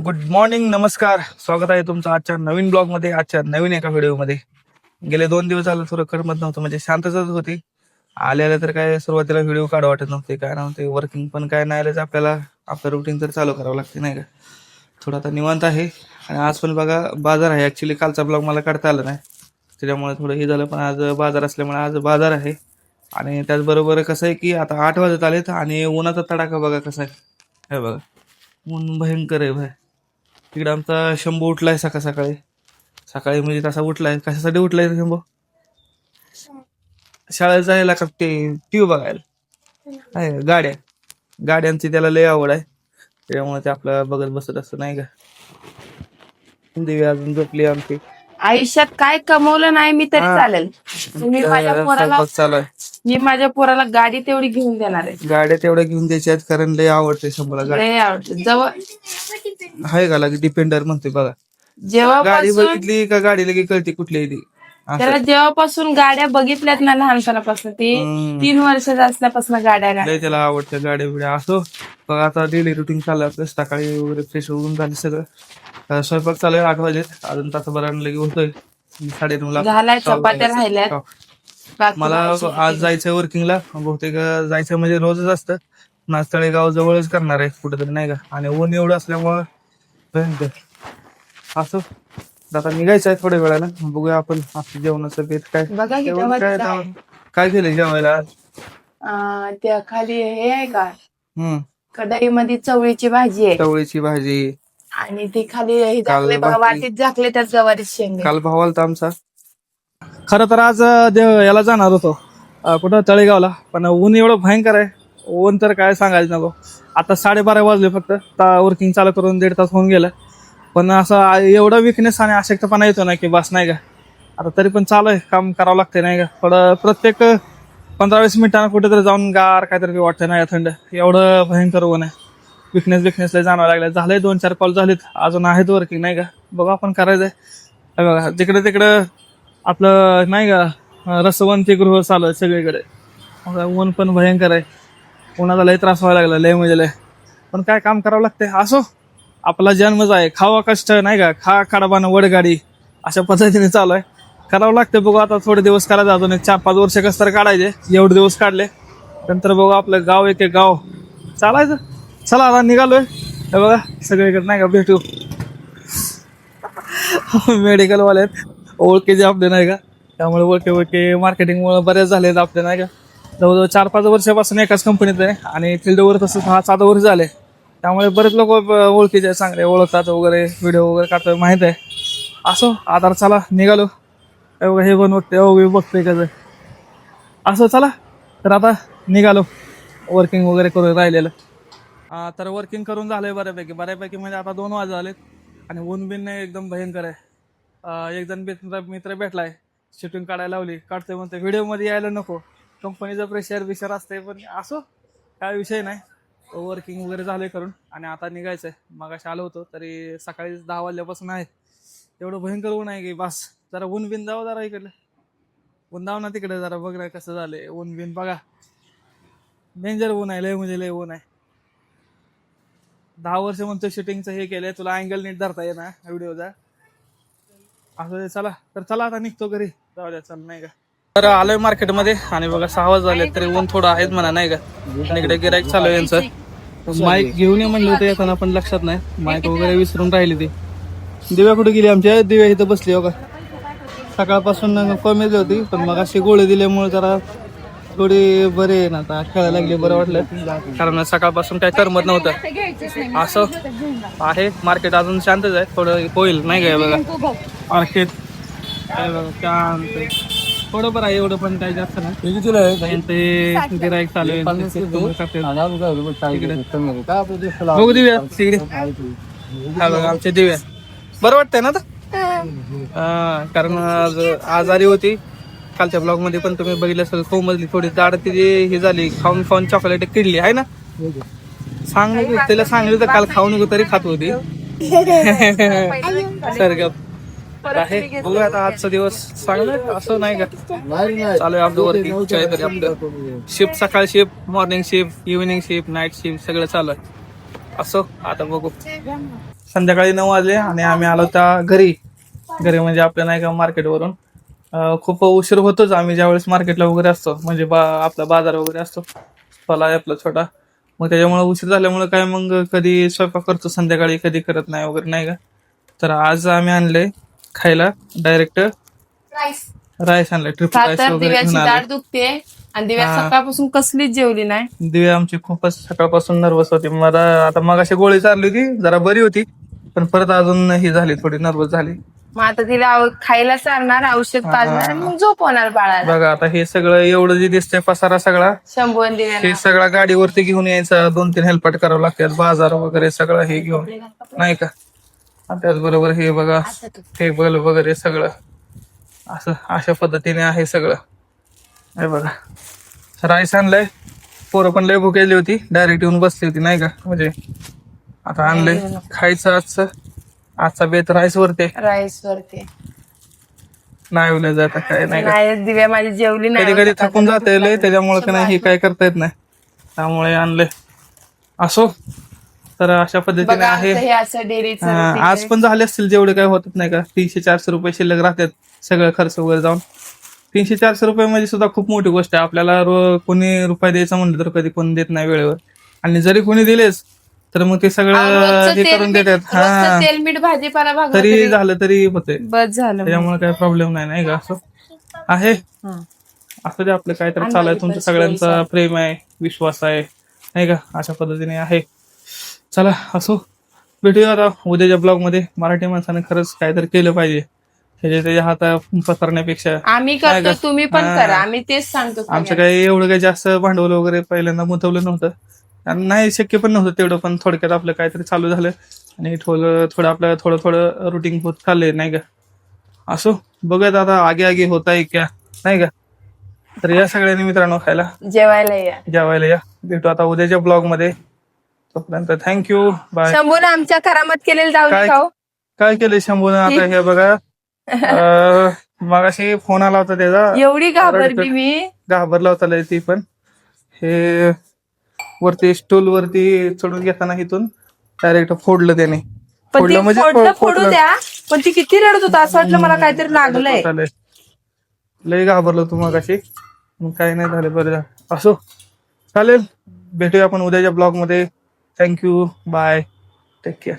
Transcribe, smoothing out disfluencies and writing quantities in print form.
Good morning, नमस्कार. स्वागत आहे तुमचं आजच्या नवीन ब्लॉग मध्ये, आजच्या नवीन एका व्हिडिओमध्ये. गेले 2 दिवस झाले थोडं करमत नव्हतं, म्हणजे शांतताच होती. आले तर काय सुरुवातीला व्हिडिओ काढ वाटत नव्हते, काय नव्हते, वर्किंग पण काय नाही आलं, आपल्याला आपलं रुटीन तर चालू करावं लागते नाही का. थोडं आता निवांत आहे. आणि आज पण बघा बाजार आहे. ऍक्च्युली कालचा ब्लॉग मला काढता आला नाही, त्याच्यामुळे थोडं हे झालं. पण आज बाजार असल्यामुळे आज बाजार आहे. आणि त्याचबरोबर कसं आहे की आता 8 वाजत आलेत आणि उन्हाचा तडाखा बघा कसा आहे. हे बघा, ऊन भयंकर आहे भाई. तिकडे आमचा शंभू उठलाय सकाळ सकाळी. सकाळी म्हणजे तसा उठलाय, कशासाठी उठलाय शंभू? शाळेत जायला का ते टीव्ही बघायला? आहे गाड्या, गाड्यांची त्याला लय आवड आहे, त्याच्यामुळे ते आपलं बघत बसत असतं नाही का. दिव्या अजून झोपली आमची. आयुष्यात काय कमवलं नाही मी तरी चालेल. मी माझ्या पोराला स्वयंपाक चालू आहे. मी माझ्या पोराला गाडी तेवढी घेऊन देणार आहे. गाड्या तेवढ्या घेऊन द्यायच्या आहेत, कारण लय आवडते शंभूला गाडी. लय आवडते. जवळ आहे का लागे डिपेंडर म्हणतोय बघा. गाडी जेव्हापासून बघितली का गाडी लगे कळते कुठली आहे ती. त्याला जेव्हापासून गाड्या बघितल्यात ना लहानपणापासून, ती 3 वर्षाचा असल्यापासून गाड्या लय त्याला आवडतं गाड्या बिड्या. असो बघा, आता डेली रुटीन चालू आपलं. सकाळी वगैरे फ्रेश होऊन झाले सगळं. स्वयंपाक चालू आहे. 8 वाजले, अजून तासाभरानं लगे होतोय 9:30 झालाय. चपात्या राहिल्यात. बाकी मला आज जायचंय वर्किंगला. बहुतेक जायचं म्हणजे रोजच असतं. नाचतळे गाव जवळच करणार आहे कुठेतरी नाही का. आणि ऊन एवढं असल्यामुळं भयंकर. असं आता निघायचं आहे थोड्या वेळानं. बघूया आपण आपलं जेवणाचं बेत काय. बघा की जेवण तेव्हा काय काय केलंय जेवायला आज? त्या खाली हे आहे का, हम्म, कढईमध्ये चवळीची भाजी आहे. चवळीची भाजी. आणि ती खाली हे काल झाकले बघा, भाकरी. वाटीत झाकले त्यात गवारी शेंगे. काल भाव आलता आमचा. खरं तर आज याला जाणार होतो, कुठं तळेगावला. पण ऊन एवढं भयंकर आहे. ऊन तर काय सांगायचं नको. आता 12:30 वाजले फक्त. वर्किंग चालू करून 1.5 तास होऊन गेलं. पण असं एवढा विकनेस आणि अशक्तपणा येतो ना की बस नाही का. आता तरी पण चालू आहे, काम करावं लागतंय नाही का. थोडं प्रत्येक 15-20 मिनिटांना कुठेतरी जाऊन गार काहीतरी वाटतं नाही का. थंड एवढं भयंकर ऊन आहे. विकनेसला जाणवं लागलं. झालंय 2-4 कॉल झालेत, अजून आहेत वर्किंग नाही का. बघा आपण करायचंय. बघा जिकडे तिकडं आपलं नाही का रसवंती गृह चालू आहे सगळीकडे. ऊन पण भयंकर आहे. उन्हाचा लय त्रास व्हायला लागला, लय म्हणजे लय. पण काय काम करावं लागतंय. असो, आपला जन्मच आहे. खावा कष्ट नाही का, खा खडाबानं वडगाडी, अशा पद्धतीने चालू आहे. करावं लागतं. बघू आता थोडे दिवस करायचं, अजून 4-5 वर्ष कसं तर काढायचे. एवढे दिवस काढले नंतर बघू आपलं गाव एक गाव चालायचं. चला आता निघालोय. हे बघा सगळीकडे नाही का भेटू. मेडिकल वाले आहेत ओळखीचे आपले नाही का, त्यामुळे ओळखे मार्केटिंगमुळे बरेच झालेत आपले नाही का. जवळजवळ 4-5 वर्षापासून एकाच कंपनीत आहे आणि फील्डवर तसं 6-7 वर्ष झाले. त्यामुळे बरेच लोक ओळखीचे चांगले ओळखतात वगैरे, व्हिडिओ वगैरे काढतोय माहित आहे. असो आता चला निघालो. हे पण बघते बघतोय कसं. असं चला तर आता निघालो. वर्किंग वगैरे करून राहिलेलं. तर वर्किंग करून झालंय बऱ्यापैकी म्हणजे आता 2 वाजले झालेत आणि ऊन बिन एकदम भयंकर आहे. एक जण मित्र भेटलाय, शूटिंग काढायला लावली, काढतोय म्हणते व्हिडिओ मध्ये यायला नको, कंपनीचं प्रेशर असतंय. पण असो काय विषय नाही. वर्किंग वगैरे झालंय करून आणि आता निघायचंय. मगाशी आलो होतो तरी सकाळी 10 वाजल्यापासून आहे. एवढं भयंकर ऊन आहे की बस. जरा ऊन बिन जावं जरा इकडलं. ऊन जाऊ ना तिकडे जरा, बघ ना कसं झालंय ऊन बिन. बघा डेंजर ऊन आहे, लय म्हणजे लय ऊन आहे. 10 वर्ष म्हणतो शूटिंगचं हे केलंय, तुला अँगल नीट धरता येईना व्हिडिओचा. असं चला तर चला आता निघतो घरी. जाऊ द्या चल नाही का. तर आलोय मार्केटमध्ये आणि बघा 6 वाजले झाले तरी ऊन थोडं आहेच म्हणा नाही का. आणि इकडे गिराईक चालू आहे यांचं. माईक घेऊन ये म्हणलं होतं येताना, पण लक्षात नाही. माईक वगैरे विसरून राहिली ती. दिव्या कुठे गेली आमच्या? दिव्या इथं बसली हो का. सकाळपासून कमी होती, पण मग अशी गोळी दिल्यामुळे जरा थोडी बरे आहे ना, आता खेळायला लागले, बरं वाटलं. कारण सकाळपासून काही करमत नव्हतं. असं आहे मार्केट अजून शांतच आहे. थोडं होईल नाही काय. बघा मार्केट शांत थोडं बरं आहे, एवढं पण काही जास्त नाही. ते गिराईक चालू आहे. बघू दिव्या तिकडे. हा बघा आमचे दिव्या. बरं वाटतंय ना आता. कारण आजारी होती. कालच्या ब्लॉग मध्ये पण तुम्ही बघितलं असेल, कोमजली थोडी दाढ तिची हे झाली, खाऊन चॉकलेट किडली आहे ना. तिला सांगितलं तर काल खाऊन तरी खात होती. सर आहे. बघूया आता आजचा दिवस चांगला असं नाही का. चालू आहे आपलं वर्किंग काहीतरी. आपलं शिफ्ट, सकाळ shift, morning shift, evening shift, night shift सगळं चालू आहे. असो आता बघू. संध्याकाळी 9 वाजले आणि आम्ही आलो त्या घरी म्हणजे आपल्या नाही का मार्केटवरून. खूप उशीर होतोच आम्ही ज्यावेळेस मार्केटला वगैरे असतो, म्हणजे आपला बाजार वगैरे असतो फला आहे आपला छोटा. मग त्याच्यामुळे उशीर झाल्यामुळे काय मग कधी स्वयंपाक करतो संध्याकाळी, कधी करत नाही वगैरे नाही का. तर आज आम्ही आणले खायला डायरेक्ट राईस आणले, ट्रिपल का राईस तर वगैरे घेऊन दिव्याची आले. दाढ दुखते आणि दिव्या हा. सकाळपासून कसलीच जेवली नाही. दिव्या आमची खूपच सकाळपासून नर्वस होती. मला आता मगाशी गोळी चालली होती, जरा बरी होती, पण परत अजून ही झाली, थोडी नर्वस झाली. मग आता तिला खायला चालणार, औषध पाजणार आणि मग झोपवणार बाळाला. बघा आता हे सगळं एवढं जे दिसतंय पसारा सगळा, शंभू आणि दिव्या हे सगळा गाडीवरती घेऊन यायचा, 2-3 हेल्पट करावं लागतात, बाजार वगैरे सगळं हे घेऊन नाही का. आणि त्याचबरोबर हे बघा टेबल वगैरे सगळं असं अशा पद्धतीने आहे सगळं. हे बघा राईस आणलंय, पोरं पण लय भुकेली होती, डायरेक्ट येऊन बसली होती नाही का. म्हणजे आता आणलंय खायचं आजचा बेत राईस वरती राईस वरती. नाही उल्या जात काय नाही का. नाही दिव्या माझी जेवली नाही. कधी कधी थकून जाते लय, त्याच्यामुळे का नाही हे काय करता येत नाही, त्यामुळे आणले. असो तर अशा पद्धतीने बघा आहे. आमचं हे असं डेअरीचं routine आज आहे. पण झाले असतील जेवढे काय होतात नाही का, 300-400 रुपये शिल्लक राहतात सगळं खर्च वगैरे जाऊन. 300-400 रुपये म्हणजे सुद्धा खूप मोठी गोष्ट आहे. आपल्याला कोणी रुपये द्यायचा म्हणलं तर कधी कोणी देत नाही वेळेवर, आणि जरी कोणी दिलेच तर मग ते सगळं रोजचं हे करून तेलमीठ- देतात. रोजचं तेलमीठ भाजीपाला भागवत तरी झालं तरी होते, बस झालं. त्याच्यामुळे काही प्रॉब्लेम नाही का. असं आहे. हं. असं ते आपलं काहीतरी चालू आहे. तुमचं सगळ्यांचा प्रेम आहे, विश्वास आहे नाही का, अशा पद्धतीने आहे. चला असो, भेटूया आता उद्याच्या ब्लॉग मध्ये. मराठी माणसाने खरंच काहीतरी केलं पाहिजे, त्याच्या हाता पसरण्यापेक्षा. आम्ही करतो, तुम्ही पण करा, आम्ही तेच सांगतो. आमचं काही एवढं काही जास्त भांडवल वगैरे पहिल्यांदा गुंतवलं नव्हतं, आणि नाही शक्य पण नव्हतं तेवढं, पण थोडक्यात आपलं काहीतरी चालू झालं आणि थोडं आपलं थोडं रुटीन होत चाललंय नाही का. असो बघूयात आता आगे आगे होत आहे क्या नाही का. तर या सगळ्यांनी मित्रांनो खायला जेवायला या. जेवायला या. भेटू आता उद्याच्या ब्लॉग मध्ये. तोपर्यंत थँक्यू, बाय. शंभून आमच्या करामत केलेलं जाऊ काय खाऊ. काय केलंय शंभूनं आता हे बघा. मगाशी फोन आला होता त्याचा, एवढी घाबरली मी. घाबरला होता लय ती पण. हे वरती स्टूल वरती चढून घेताना इथून डायरेक्ट फोडलं त्याने. पण ती फोडू फोडलं. द्या, पण ती किती रडत होता, असं वाटलं मला काहीतरी लागलंय. लय घाबरलो तू मगाशी, मग काही नाही झालं, बरं झालं. असो चालेल, भेटूया आपण उद्याच्या ब्लॉग मध्ये. Thank you, bye, take care.